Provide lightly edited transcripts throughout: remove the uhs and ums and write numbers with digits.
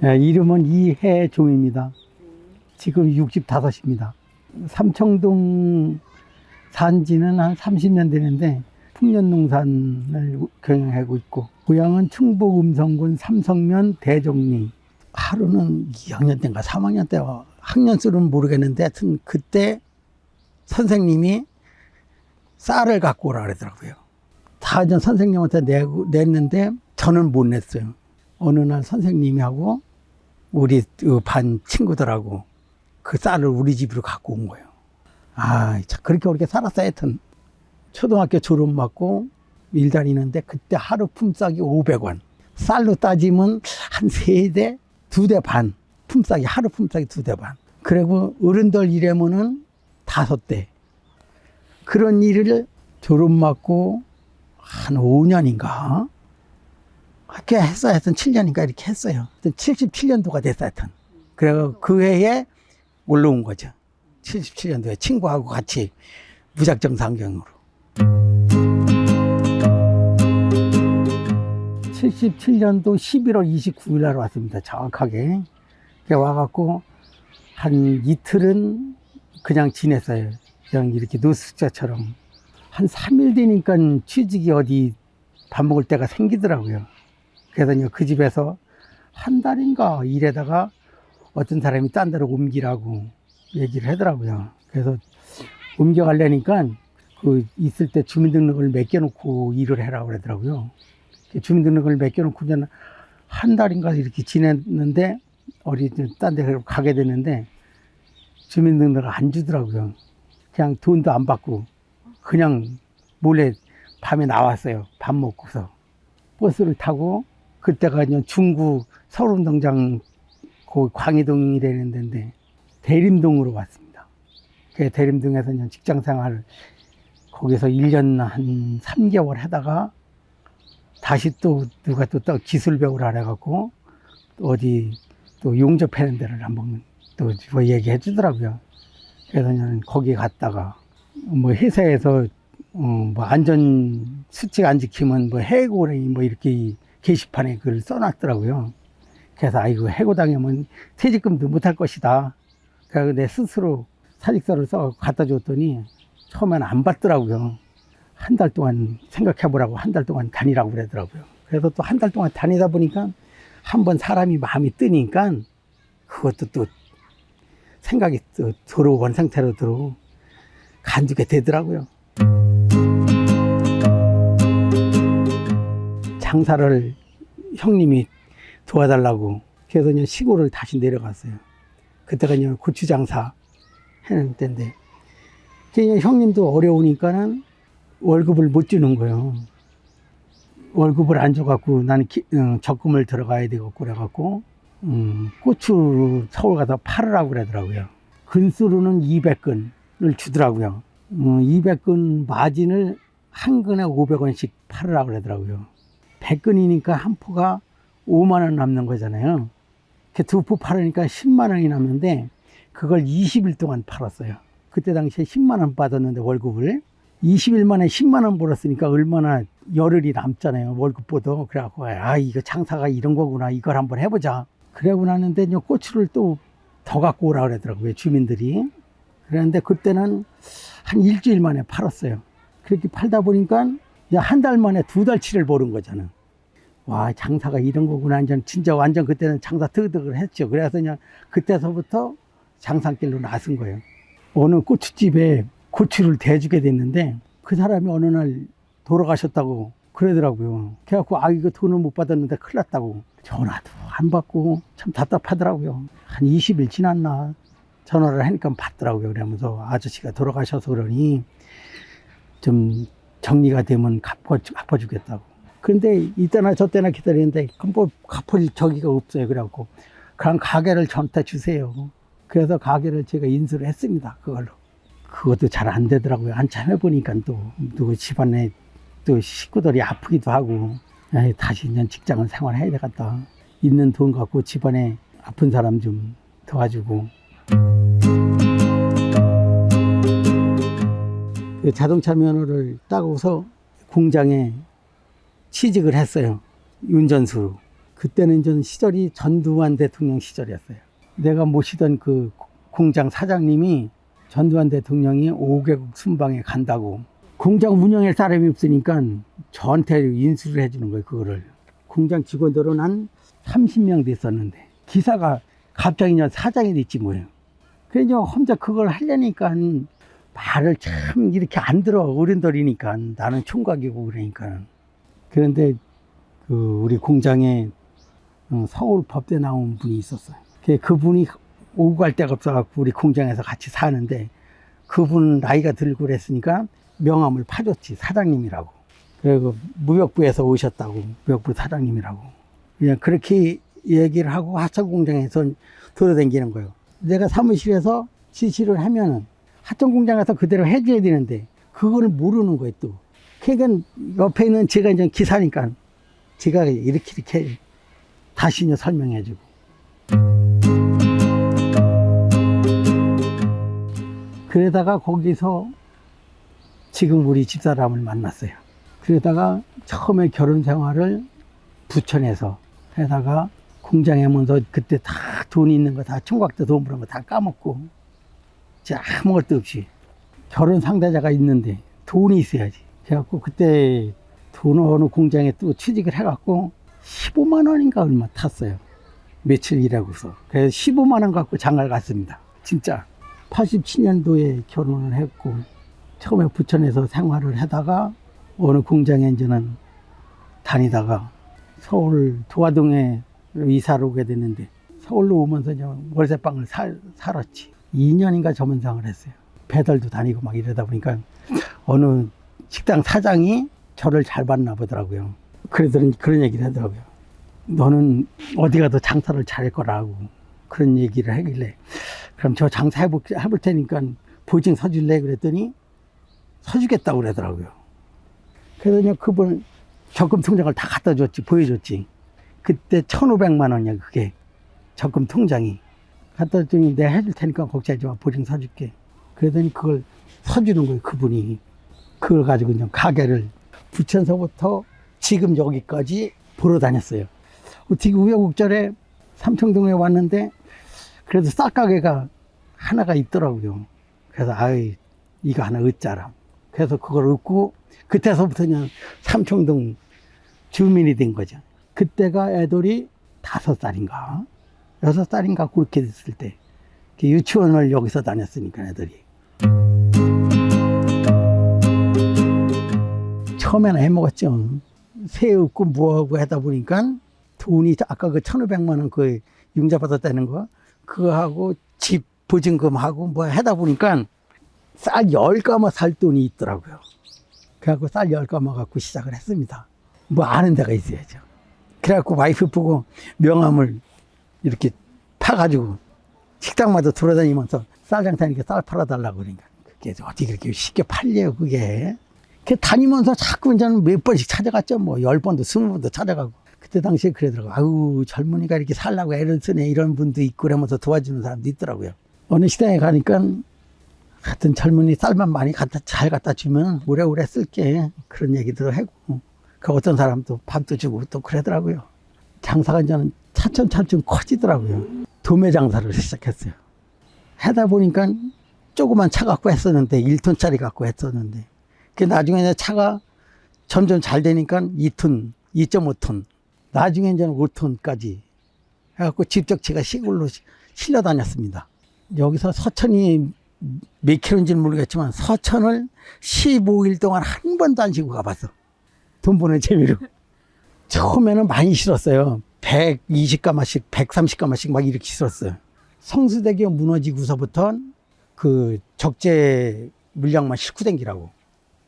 예, 이름은 이혜종입니다. 지금 65입니다. 삼청동 산지는 한 30년 되는데 풍년농산을 경영하고 있고, 고향은 충북 음성군 삼성면 대종리. 하루는 2학년 때인가 3학년 때 학년 수는 모르겠는데 하여튼 그때 선생님이 쌀을 갖고 오라 그러더라고요. 다 이제 선생님한테 냈는데 저는 못 냈어요. 어느 날 선생님이 하고 우리 반 친구들하고 그 쌀을 우리 집으로 갖고 온 거예요. 아, 참 그렇게 오래 살았어요. 하여튼 초등학교 졸업 맞고 일 다니는데 그때 하루 품삯이 500원. 쌀로 따지면 한 3대, 2대 반. 품삯이 하루 품삯이 2대 반. 그리고 어른들 일하면은 5대. 그런 일을 졸업 맞고 한 5년인가? 학교 했어요. 하여튼 7년인가 이렇게 했어요. 하여튼 77년도가 됐어요. 하여튼. 그래서 그 해에 올라온 거죠. 77년도에 친구하고 같이 무작정 상경으로. 77년도 11월 29일 날 왔습니다. 정확하게. 와갖고 한 이틀은 그냥 지냈어요. 그냥 이렇게 노숙자처럼. 한 3일 되니까 취직이 어디 밥 먹을 때가 생기더라고요. 그래서 그 집에서 한 달인가 일하다가 어떤 사람이 딴 데로 옮기라고 얘기를 하더라고요. 그래서 옮겨가려니까 그 있을 때 주민등록을 맡겨놓고 일을 해라고 그러더라고요. 주민등록을 맡겨놓고 한 달인가 이렇게 지냈는데 어디 딴 데 가게 됐는데 주민등록을 안 주더라고요. 그냥 돈도 안 받고 그냥 몰래 밤에 나왔어요. 밥 먹고서 버스를 타고, 그때가 중구 서울운동장 그 광희동이라는 데인데 대림동으로 왔습니다. 그 대림동에서 직장생활 거기서 1년 한 3개월 하다가 다시 또 누가 또 기술배우를 하래갖고 어디 또 용접하는 데를 한번 또 뭐 얘기해 주더라고요. 그래서 저는 거기 갔다가 뭐 회사에서 뭐 안전 수칙 안 지키면 뭐 해고래 뭐 이렇게 게시판에 글을 써놨더라고요. 그래서 아이고 해고당하면 퇴직금도 못할 것이다. 그래서 내 스스로 사직서를 써 갖다 줬더니 처음에는 안 받더라고요. 한 달 동안 생각해보라고 한 달 동안 다니라고 그러더라고요. 그래서 또 한 달 동안 다니다 보니까 한번 사람이 마음이 뜨니까 그것도 또 생각이 또 들어온 상태로 간두게 되더라고요. 장사를 형님이 도와달라고 그래서 시골을 다시 내려갔어요. 그때가 고추 장사 하는 때인데 형님도 어려우니까는 월급을 못 주는 거예요. 월급을 안 줘갖고 나는 적금을 들어가야 되고 그래갖고 고추 서울 가서 팔으라고 그러더라고요. 근수로는 200근을 주더라고요. 200근 마진을 한 근에 500원씩 팔으라고 그러더라고요. 100근이니까 한 포가 5만 원 남는 거잖아요. 두 포 팔으니까 10만 원이 남는데 그걸 20일 동안 팔았어요. 그때 당시에 10만 원 받았는데 월급을 20일 만에 10만 원 벌었으니까 얼마나 열흘이 남잖아요. 월급보다. 그래갖고 이거 장사가 이런 거구나. 이걸 한번 해보자. 그러고 나는데 고추를 또 더 갖고 오라 그러더라고요. 주민들이. 그랬는데 그때는 한 일주일 만에 팔았어요. 그렇게 팔다 보니까 한 달 만에 2달치를 버는 거잖아. 와, 장사가 이런 거구나. 진짜 완전 그때는 장사 드득을 했죠. 그래서 그냥 그때서부터 장사길로 나선 거예요. 어느 고추집에 고추를 대주게 됐는데 그 사람이 어느 날 돌아가셨다고 그러더라고요. 그래갖고 이거 돈을 못 받았는데 큰일 났다고 전화도 안 받고 참 답답하더라고요. 한 20일 지났나 전화를 하니까 받더라고요. 그러면서 아저씨가 돌아가셔서 그러니 좀 정리가 되면 갚아주겠다고. 그런데 이때나 저때나 기다리는데 뭐 갚을 저기가 없어요. 그래갖고 그냥 가게를 저한테 주세요. 그래서 가게를 제가 인수를 했습니다. 그걸로. 그것도 잘 안 되더라고요. 한참 해보니까 또 누구 집안에 또 식구들이 아프기도 하고 다시 그냥 직장을 생활해야 되겠다. 있는 돈 갖고 집안에 아픈 사람 좀 도와주고. 자동차 면허를 따고서 공장에 취직을 했어요. 운전수로. 그때는 전 시절이 전두환 대통령 시절이었어요. 내가 모시던 그 공장 사장님이 전두환 대통령이 5개국 순방에 간다고 공장 운영할 사람이 없으니까 저한테 인수를 해주는 거예요. 그거를 공장 직원들은 한 30명 됐었는데 기사가 갑자기 그냥 사장이 됐지 뭐예요. 그래서 혼자 그걸 하려니까 말을 참 이렇게 안 들어. 어른들이니까 나는 총각이고 그러니까. 그런데 그 우리 공장에 서울 법대 나온 분이 있었어요. 그분이 오고 갈 데가 없어갖고 우리 공장에서 같이 사는데 그분 나이가 들고 그랬으니까 명함을 파줬지. 사장님이라고. 그리고 무역부에서 오셨다고. 무역부 사장님이라고. 그냥 그렇게 얘기를 하고 하천 공장에서 돌아다니는 거예요. 내가 사무실에서 지시를 하면은 하천 공장에서 그대로 해줘야 되는데 그거를 모르는 거예요 또. 그러니까 옆에 있는 제가 이제 기사니까 제가 이렇게 다시 이제 설명해주고. 그러다가 거기서 지금 우리 집사람을 만났어요. 그러다가 처음에 결혼 생활을 부천에서 하다가 공장에 오면서 그때 다 돈 있는 거 다 총각도 돈 버는 거 다 까먹고 아무것도 없이 결혼 상대자가 있는데 돈이 있어야지. 그래갖고 그때 돈 어느 공장에 또 취직을 해갖고 15만 원인가 얼마 탔어요. 며칠 일하고서. 그래서 15만 원 갖고 장가를 갔습니다. 진짜 87년도에 결혼을 했고 처음에 부천에서 생활을 하다가 어느 공장에 이제는 다니다가 서울 도화동에 이사를 오게 됐는데 서울로 오면서 이제 월세방을 살았지. 2년인가 점원상을 했어요. 배달도 다니고 막 이러다 보니까 어느 식당 사장이 저를 잘 봤나 보더라고요. 그러더니 그런 얘기를 하더라고요. 너는 어디 가도 장사를 잘할 거라고 그런 얘기를 하길래 그럼 저 장사 해볼 테니까 보증 서줄래? 그랬더니 서주겠다고 그러더라고요. 그래서 그냥 그분 적금 통장을 다 갖다 줬지, 보여줬지. 그때 1,500만 원이야, 그게. 적금 통장이. 갖다 줬더니 내가 해줄 테니까 걱정하지 마, 보증 서줄게. 그러더니 그걸 서주는 거예요, 그분이. 그걸 가지고 그냥 가게를 부천서부터 지금 여기까지 보러 다녔어요. 어떻게 우여곡절에 삼청동에 왔는데 그래도 쌀가게가 하나가 있더라고요. 그래서 아이 이거 하나 얻자라. 그래서 그걸 얻고 그때서부터 그냥 삼청동 주민이 된 거죠. 그때가 애들이 5살인가 6살인가 그렇게 됐을 때 유치원을 여기서 다녔으니까 애들이. 처음에는 해먹었죠. 새 얻고 뭐하고 하다 보니까 돈이 아까 그 1,500만 원 그 융자 받았다는 거 그거 하고 집 보증금하고 뭐 하다 보니까 쌀 10가마 살 돈이 있더라고요. 그래갖고 쌀 10가마 갖고 시작을 했습니다. 뭐 아는 데가 있어야죠. 그래갖고 와이프 보고 명함을 이렇게 파가지고 식당마다 돌아다니면서 쌀 장사니까 쌀 팔아달라고 그러니까 그게 어디 그렇게 쉽게 팔려요 그게. 그 다니면서 자꾸 이제는 몇 번씩 찾아갔죠. 뭐 10번도 20번도 찾아가고. 그때 당시에 그러더라고요. 아우 젊은이가 이렇게 살라고 애를 쓰네 이런 분도 있고 그러면서 도와주는 사람도 있더라고요. 어느 시장에 가니까 하여튼 젊은이 쌀만 많이 잘 갖다 주면 오래오래 쓸게 그런 얘기도 하고 그 어떤 사람도 밥도 주고 또 그러더라고요. 장사가 이제는 차츰차츰 커지더라고요. 도매 장사를 시작했어요. 하다 보니까 조그만 차 갖고 했었는데 1톤짜리 갖고 했었는데 그 나중에 차가 점점 잘 되니까 2톤, 2.5톤 나중에 이제는 5톤까지 해갖고 직접 제가 시골로 실려 다녔습니다. 여기서 서천이 몇 킬로인지는 모르겠지만 서천을 15일 동안 한 번도 안 쉬고 가봤어. 돈 버는 재미로. 처음에는 많이 실었어요. 120가마씩 130가마씩 막 이렇게 실었어요. 성수대교 무너지고서부터 그 적재 물량만 싣고 댕기라고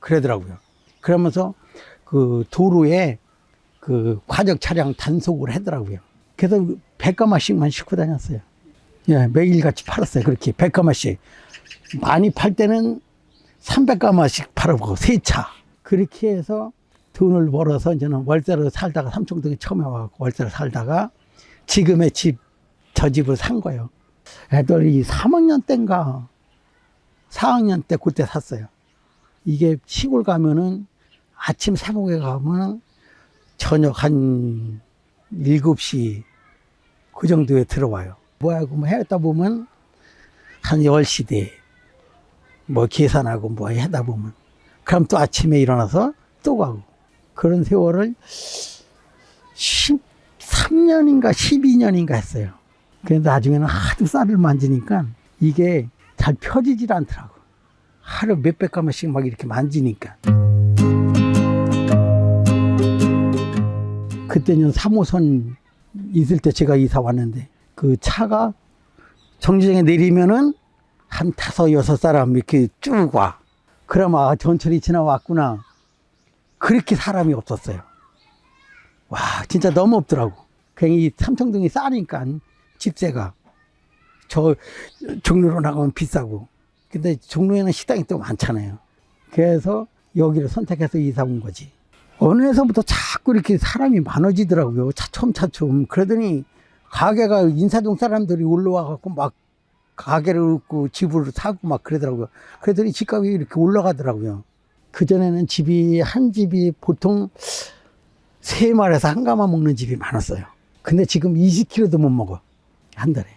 그러더라고요. 그러면서 그 도로에 그 과적 차량 단속을 하더라고요. 그래서 100가마씩만 싣고 다녔어요. 예, 매일같이 팔았어요. 그렇게 100가마씩. 많이 팔 때는 300가마씩 팔아보고 3차. 그렇게 해서 돈을 벌어서 이제는 월세로 살다가 삼청동에 처음에 와서 월세로 살다가 지금의 집, 저 집을 산 거예요. 애들이 3학년 때인가 4학년 때 그때 샀어요. 이게 시골 가면은 아침 새벽에 가면은 저녁 한 7시 그 정도에 들어와요. 뭐하고 뭐 했다 보면 한 10시 돼. 뭐 계산하고 뭐 하다 보면. 그럼 또 아침에 일어나서 또 가고. 그런 세월을 13년인가 12년인가 했어요. 그래서 나중에는 하도 쌀을 만지니까 이게 잘 펴지질 않더라고. 하루 몇백 가마씩 막 이렇게 만지니까. 그때는 3호선 있을 때 제가 이사 왔는데 그 차가 정류장에 내리면은 한 5, 6사람 이렇게 쭉 와. 그러면 전철이 지나왔구나. 그렇게 사람이 없었어요. 와, 진짜 너무 없더라고. 그냥 이 삼청동이 싸니까 집세가. 저 종로로 나가면 비싸고. 근데 종로에는 식당이 또 많잖아요. 그래서 여기를 선택해서 이사 온 거지. 어느 해서부터 자꾸 이렇게 사람이 많아지더라고요. 차츰차츰. 그러더니 가게가 인사동 사람들이 올라와갖고 막 가게를 얻고 집을 사고 막 그러더라고요. 그러더니 집값이 이렇게 올라가더라고요. 그전에는 한 집이 보통 3마리에서 한 가마 먹는 집이 많았어요. 근데 지금 20kg도 못 먹어. 한 달에.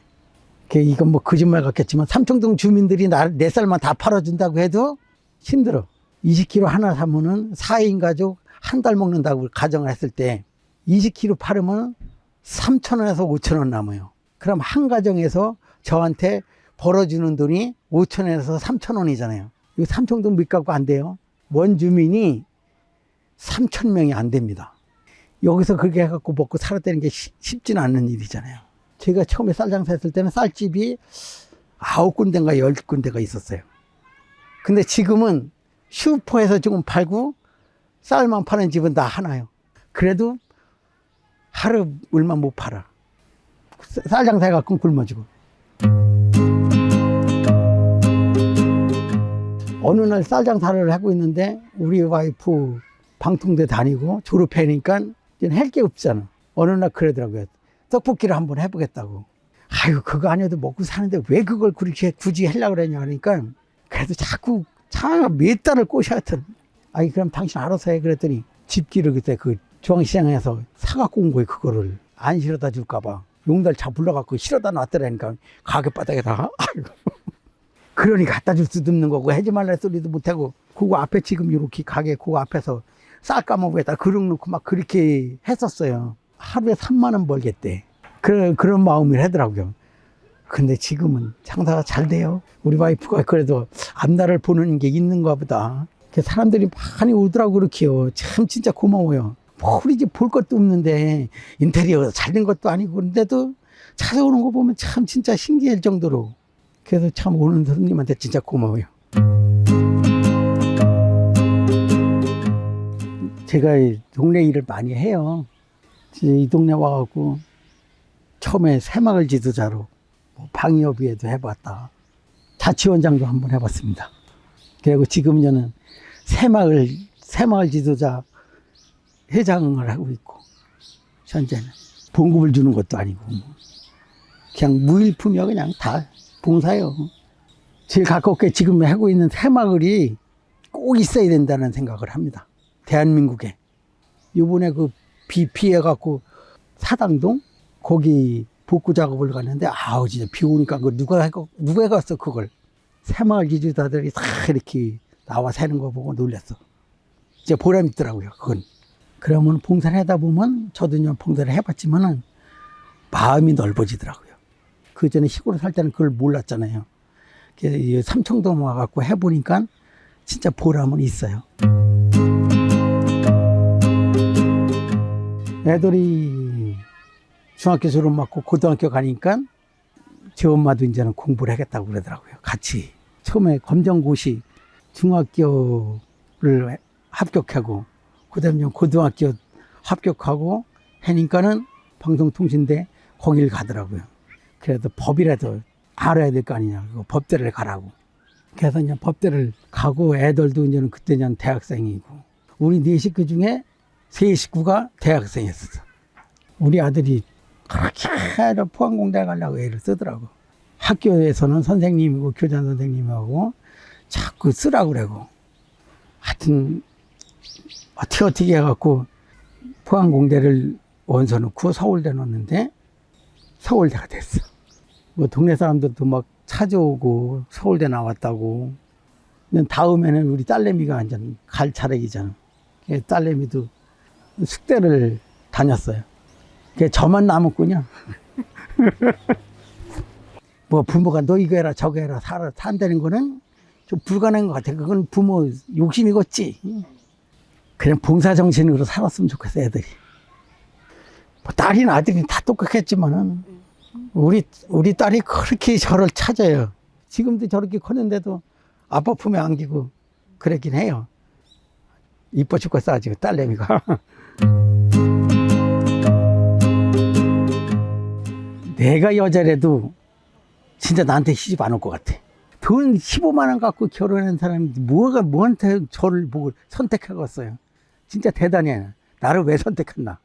이건 뭐 거짓말 같겠지만 삼청동 주민들이 내 쌀만 다 팔아준다고 해도 힘들어. 20kg 하나 사면은 4인 가족 한 달 먹는다고 가정을 했을 때 20kg 팔으면 3,000원에서 5,000원 남아요. 그럼 한 가정에서 저한테 벌어주는 돈이 5,000원에서 3,000원이잖아요. 이거 삼청동 밑값고 안 돼요. 원주민이 3,000명이 안 됩니다. 여기서 그렇게 해갖고 먹고 살았다는 게 쉽지는 않은 일이잖아요. 제가 처음에 쌀 장사했을 때는 쌀집이 9군데인가 10군데가 있었어요. 근데 지금은 슈퍼에서 조금 팔고 쌀만 파는 집은 다 하나요. 그래도 하루 얼마 못 팔아. 쌀 장사해갖고 굶어지고. 어느 날 쌀 장사를 하고 있는데 우리 와이프 방통대 다니고 졸업하니까 이제 할 게 없잖아. 어느 날 그러더라고요. 떡볶이를 한번 해보겠다고. 아유, 그거 아니어도 먹고 사는데 왜 그걸 그렇게 굳이 하려고 그러냐 하니까 그래도 자꾸 차가 몇 달을 꼬셔하여튼 아니 그럼 당신 알아서 해 그랬더니 집기를 그때 그 중앙시장에서 사갖고 온 거예요. 그거를 안 실어다 줄까봐 용달 차 불러갖고 실어다 놨더라니까 가게 바닥에다가. 아이고. 그러니 갖다 줄 수도 없는 거고 하지 말라 소리도 못하고 그거 앞에 지금 이렇게 가게 그거 앞에서 쌀 까먹에다 그릇 놓고 막 그렇게 했었어요. 하루에 3만 원 벌겠대. 그런 마음을 하더라고요. 근데 지금은 장사가 잘 돼요. 우리 와이프가 그래도 앞날을 보는 게 있는가 보다. 사람들이 많이 오더라고 그렇게요. 참 진짜 고마워요. 우리 집 볼 것도 없는데 인테리어가 잘 된 것도 아니고 그런데도 찾아오는 거 보면 참 진짜 신기할 정도로. 그래서 참 오는 손님한테 진짜 고마워요. 제가 동네 일을 많이 해요. 이 동네 와갖고 처음에 새마을 지도자로 방위협의회도 해봤다. 자치원장도 한번 해봤습니다. 그리고 지금 저는 새마을 지도자 회장을 하고 있고 현재는 봉급을 주는 것도 아니고 그냥 무일품이야. 그냥 다 봉사요. 제일 가깝게 지금 하고 있는 새마을이 꼭 있어야 된다는 생각을 합니다. 대한민국에. 요번에 그 비 피해갖고 사당동 거기 복구 작업을 갔는데 아우 진짜 비 오니까 그 누가 해갔어 그걸. 새마을 지도자들이 다 이렇게 나와 사는 거 보고 놀랐어. 진짜 보람 있더라고요 그건. 그러면 봉사를 하다 보면 저도 그냥 봉사를 해봤지만은 마음이 넓어지더라고요. 그 전에 시골에 살 때는 그걸 몰랐잖아요. 삼청동 와갖고 해보니까 진짜 보람은 있어요. 애들이 중학교 졸업 맞고 고등학교 가니까 제 엄마도 이제는 공부를 하겠다고 그러더라고요. 같이. 처음에 검정고시 중학교를 합격하고 그다음에 고등학교 합격하고 하니까는 방송통신대 거길 가더라고요. 그래도 법이라도 알아야 될 거 아니냐. 법대를 가라고. 그래서 그냥 법대를 가고 애들도 이제는 그때 그냥 대학생이고 우리 4식구 중에 3식구가 대학생이었어. 우리 아들이 그렇게 포항공대 가려고 애를 쓰더라고. 학교에서는 선생님이고 교장 선생님하고 자꾸 쓰라고 그러고. 하여튼 어떻게 해갖고 포항공대를 원서 넣고 서울대 넣었는데 서울대가 됐어. 뭐 동네 사람들도 막 찾아오고 서울대 나왔다고. 근데 다음에는 우리 딸내미가 완전 갈 차례이잖아. 딸내미도 숙대를 다녔어요. 저만 남았군요. 뭐 부모가 너 이거 해라 저거 해라 산다는 거는 좀 불가능한 것 같아. 그건 부모 욕심이겠지. 그냥 봉사정신으로 살았으면 좋겠어, 애들이. 뭐 딸이나 아들이 다 똑같겠지만은 우리 딸이 그렇게 저를 찾아요. 지금도 저렇게 컸는데도 아빠 품에 안기고 그랬긴 해요. 이뻐 죽겠어, 아직 딸내미가. 내가 여자라도 진짜 나한테 시집 안 올 것 같아. 돈 15만 원 갖고 결혼한 사람이 뭐한테 저를 보고 선택하겠어요. 진짜 대단해. 나를 왜 선택했나.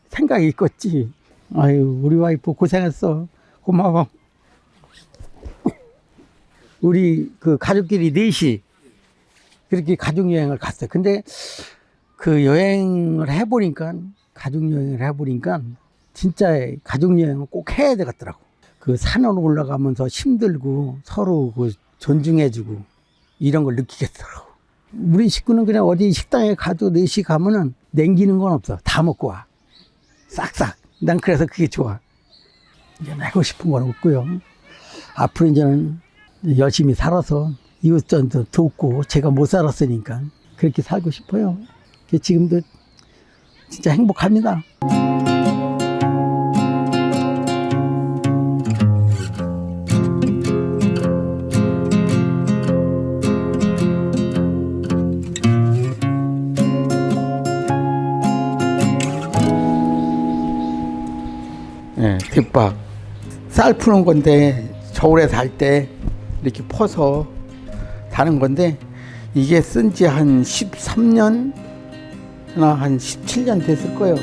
생각이 있겠지. 아유, 우리 와이프 고생했어. 고마워. 우리 그 가족끼리 넷이 그렇게 가족여행을 갔어요. 근데 그 여행을 해보니까, 가족여행을 해보니까 진짜 가족여행은 꼭 해야 되겠더라고. 그 산으로 올라가면서 힘들고 서로 그 존중해주고 이런 걸 느끼겠더라고. 우리 식구는 그냥 어디 식당에 가도 4시 가면은 남기는 건 없어. 다 먹고 와. 싹싹. 난 그래서 그게 좋아. 이제 하고 싶은 건 없고요. 앞으로 이제는 열심히 살아서 이웃전도 돕고 제가 못 살았으니까 그렇게 살고 싶어요. 지금도 진짜 행복합니다. 네, 뒷박. 쌀 푸는 건데 겨울에 살 때 이렇게 퍼서 다는 건데 이게 쓴 지 한 13년이나 한 17년 됐을 거예요.